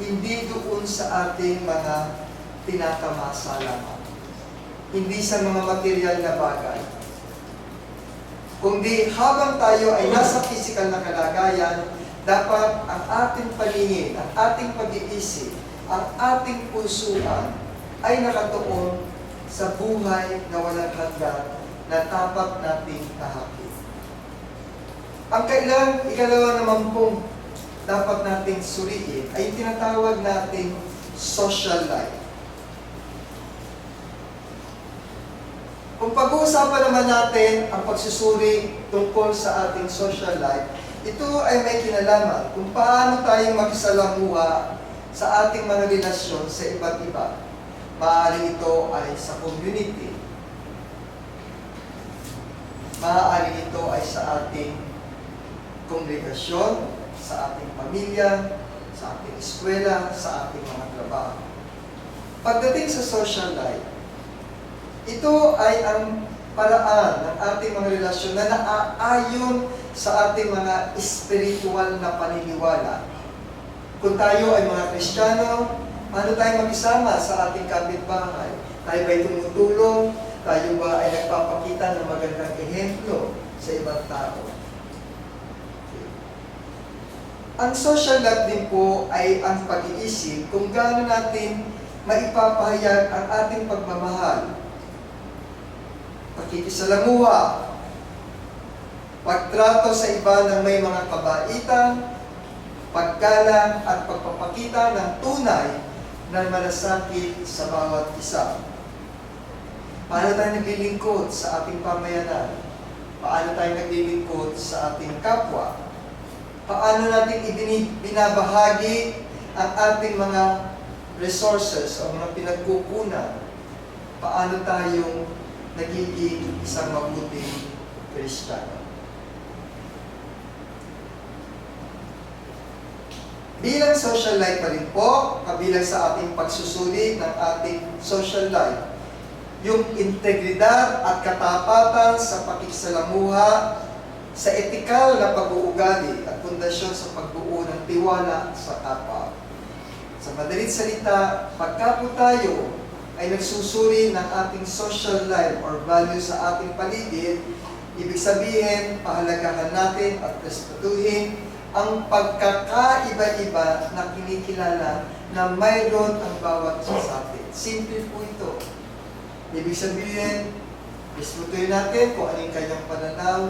hindi doon sa ating mga tinatamasa lamang. Hindi sa mga material na bagay. Kundi habang tayo ay nasa physical na kalagayan, dapat ang ating paningin, ang ating pag-iisip, ang ating pusuan ay nakatuon sa buhay na walang hanggan na dapat nating kahapin. Ang ikalawa naman pong dapat nating suriin ay tinatawag nating social life. Kung pag-uusapan naman natin ang pagsusuri tungkol sa ating social life, ito ay may kinalaman kung paano tayo makisalamuha sa ating mga relasyon sa iba't iba. Maaaring ito ay sa community. Maaaring ito ay sa ating kongregasyon, sa ating pamilya, sa ating eskwela, sa ating mga trabaho. Pagdating sa social life, ito ay ang paraan ng ating mga relasyon na naaayon sa ating mga espiritual na paniniwala. Kung tayo ay mga Kristiyano, paano tayo makisama sa ating kapitbahay? Tayo ba'y tumutulong? Tayo ba ay nagpapakita ng magandang ehemplo sa ibang tao? Ang social life din po ay ang pag-iisip kung gaano natin maipapahayag ang ating pagmamahal, pakikisalamuha, pagtrato sa iba ng may mga kabaitan, paggalang at pagpapakita ng tunay na malasakit sa bawat isa. Paano tayo naglilingkod sa ating pamayanan? Paano tayo naglilingkod sa ating kapwa? Paano natin binabahagi ang ating mga resources o mga pinagkukunan? Paano tayong nagiging isang mabuting Kristiyano? Bilang social life pa rin po, kabilang sa ating pagsusuri ng ating social life, yung integridad at katapatan sa pakikisalamuha, sa etikal na pag-uugali at pundasyon sa pagbuo ng tiwala sa kapwa. Sa madalit salita, pagka po tayo ay nagsusuri ng ating social life or value sa ating paligid, ibig sabihin, pahalagahan natin at respetuhin ang pagkakaiba-iba na kinikilala na mayroon ang bawat isa sa atin. Simple po ito. Ibig sabihin, respetuhin natin kung ano yung kanyang pananaw,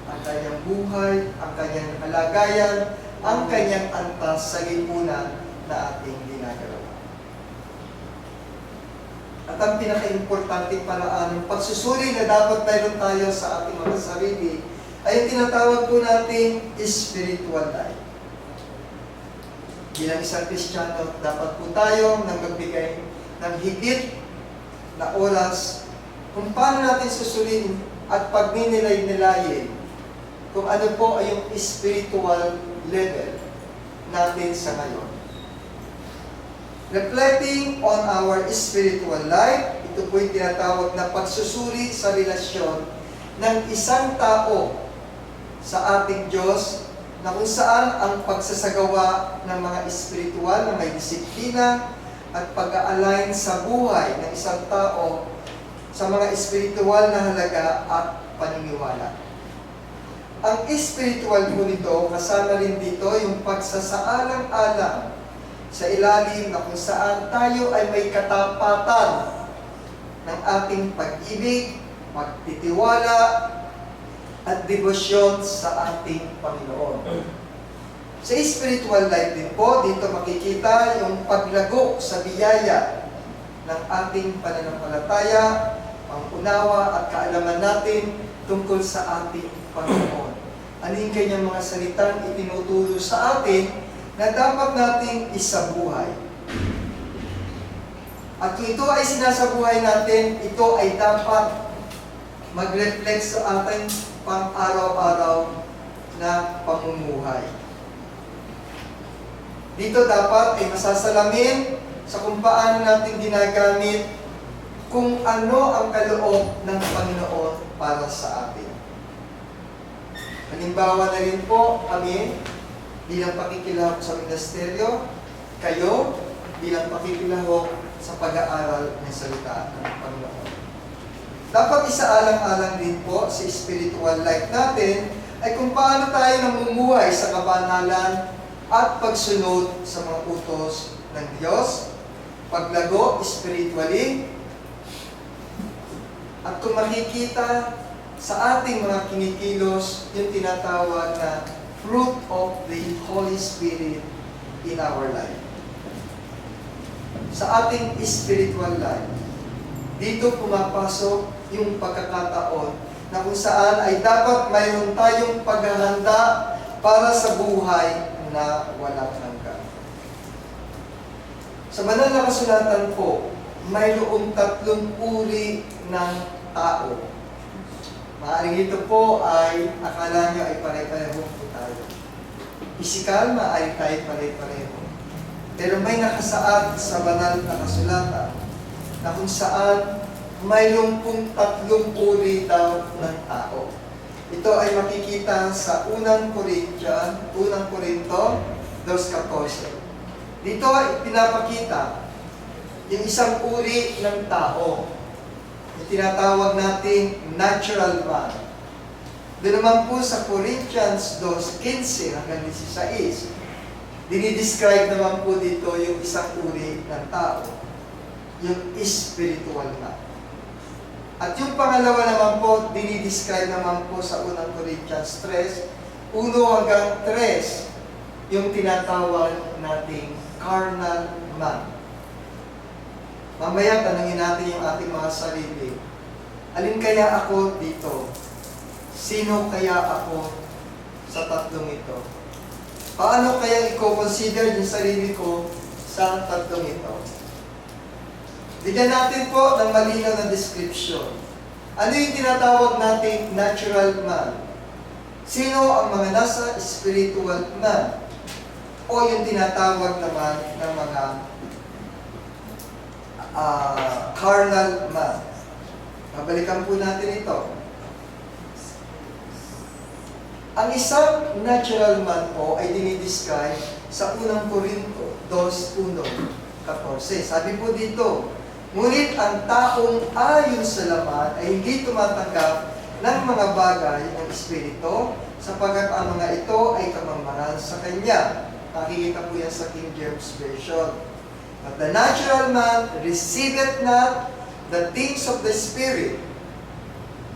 ang kanyang buhay, ang kanyang kalagayan, ang kanyang antas sa lipunan na ating ginagawa. At ang pinaka-importante paraan ng pagsusuri na dapat mayroon tayo sa ating mga sarili ay yung tinatawag po natin spiritual life. Bilang isang Kristiyano, dapat po tayo nagbibigay ng higit na oras kung paano natin susuliin at pagninilay-nilayin kung ano po ay yung spiritual level natin sa ngayon. Reflecting on our spiritual life, ito po yung tinatawag na pagsusuri sa relasyon ng isang tao sa ating Diyos na kung saan ang pagsasagawa ng mga espiritual na may disiplina at pag-a-align sa buhay ng isang tao sa mga espiritual na halaga at paniniwala. Ang spiritual po nito, kasama rin dito yung pagsasaalang-alang sa ilalim na kung saan tayo ay may katapatan ng ating pag-ibig, pagtitiwala, at debosyon sa ating Panginoon. Sa spiritual life din po, dito makikita yung paglago sa biyaya ng ating pananampalataya, pangunawa at kaalaman natin tungkol sa ating Panginoon. Ano yung kanyang mga salitang itinuturo sa atin na dapat nating isabuhay. At kung ito ay sinasabuhay natin, ito ay dapat mag-reflect sa ating pang-araw-araw na pamumuhay. Dito dapat ay masasalamin sa kung paano natin ginagamit kung ano ang kaloob ng Panginoon para sa atin. Halimbawa na rin po kami bilang pakikilahok sa ministeryo, kayo bilang pakikilahok sa pag-aaral ng salita ng Panginoon. Dapat isaalang-alang din po sa spiritual life natin ay kung paano tayo namumuhay sa kabanalan at pagsunod sa mga utos ng Diyos, paglago spiritually, at kung makikita sa ating mga kinikilos yung tinatawag na fruit of the Holy Spirit in our life. Sa ating spiritual life, dito pumapasok yung pagkakataon na kung saan ay dapat mayroon tayong paghahanda para sa buhay na walang hanggan. Sa banal na kasulatan po, mayroong 3 uri ng tao. Maaaring ito po ay akala nyo ay pare-pareho po tayo. Pisikal, maaaring tayo pare-pareho. Pero may nakasaad sa banal na kasulatan na kung saan mayroong pong 3 uri daw ng tao. Ito ay makikita sa unang Korinto 2:14. Dito ay pinapakita yung isang uri ng tao, yung tinatawag nating natural man. Doon naman po sa Corinthians 2:15 hanggang 16, dinidescribe naman po dito yung isang uri ng tao, yung spiritual man. At yung pangalawa naman po, dinidescribe naman po sa unang Corinthians 3:1 hanggang 3, yung tinatawag nating carnal man. Mamaya, tanungin natin yung ating mga sarili. Alin kaya ako dito? Sino kaya ako sa 3 ito? Paano kaya i-consider yung sarili ko sa 3 ito? Bigyan natin po ng malinaw na description. Ano yung tinatawag nating natural man? Sino ang mga nasa spiritual man? O yung tinatawag naman ng mga carnal man? Babalikan po natin ito. Ang isang natural man po ay dinidescribe sa unang Korinto 2:1-14. Sabi po dito, ngunit ang taong ayon sa laman ay hindi tumatanggap ng mga bagay ng Espiritu, sapagkat ang mga ito ay kamangmangan sa Kanya. Nakikita po yan sa King James Version. But the natural man receiveth not the things of the Spirit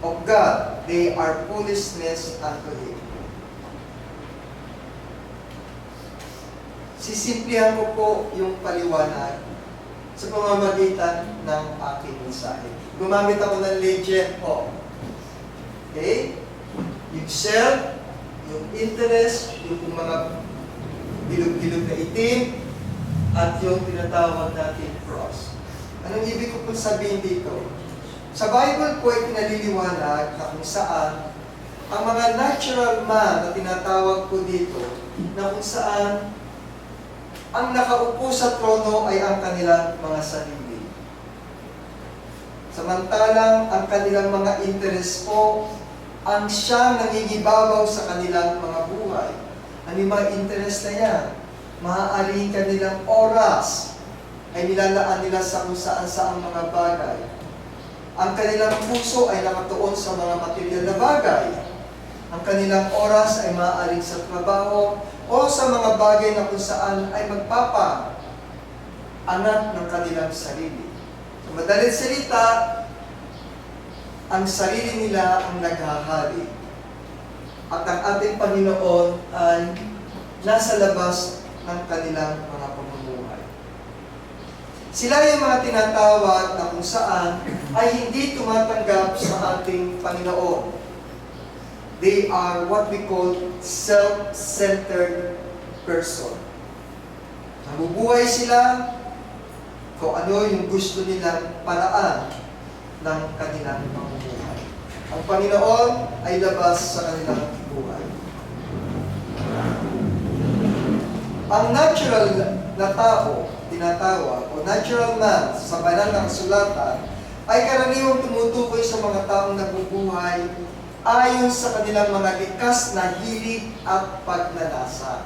of God, they are foolishness unto him. Sisimplihan ko po yung paliwanag sa pamamagitan ng aking mensahe. Gumamit ako ng legend po. Okay? Yung self, yung interest, yung mga bilog-bilog na itim, at yung tinatawag natin cross. Anong ibig ko pong sabihin dito? Sa Bible po ay pinaliliwanag na kung saan ang mga natural man na tinatawag po dito, na kung saan ang nakaupo sa trono ay ang kanilang mga sarili. Samantalang ang kanilang mga interes po ang siyang nangingibabaw sa kanilang mga buhay. Ano yung mga interes na yan? Maaaring kanilang oras ay nilalaan nila sa kung saan mga bagay. Ang kanilang puso ay nakatuon sa mga material na bagay. Ang kanilang oras ay maaaring sa trabaho o sa mga bagay na kung saan ay magpapa-angat ng kanilang sarili. So, madalit salita, ang sarili nila ang naghahari. At ang ating Panginoon ay nasa labas ng kanilang mga pamumuhay. Sila yung mga tinatawag na kung saan ay hindi tumatanggap sa ating Panginoon. They are what we call self-centered person. Nabubuhay sila kung ano yung gusto nilang paraan ng kanilang pamumuhay. Ang Panginoon ay labas sa kanilang buhay. Ang natural na tao, tinatawag, o natural man sa banal na kasulatan, ay karaniwang tumutukoy sa mga taong nabubuhay ayon sa kanilang mga likas na hilig at pagnanasa.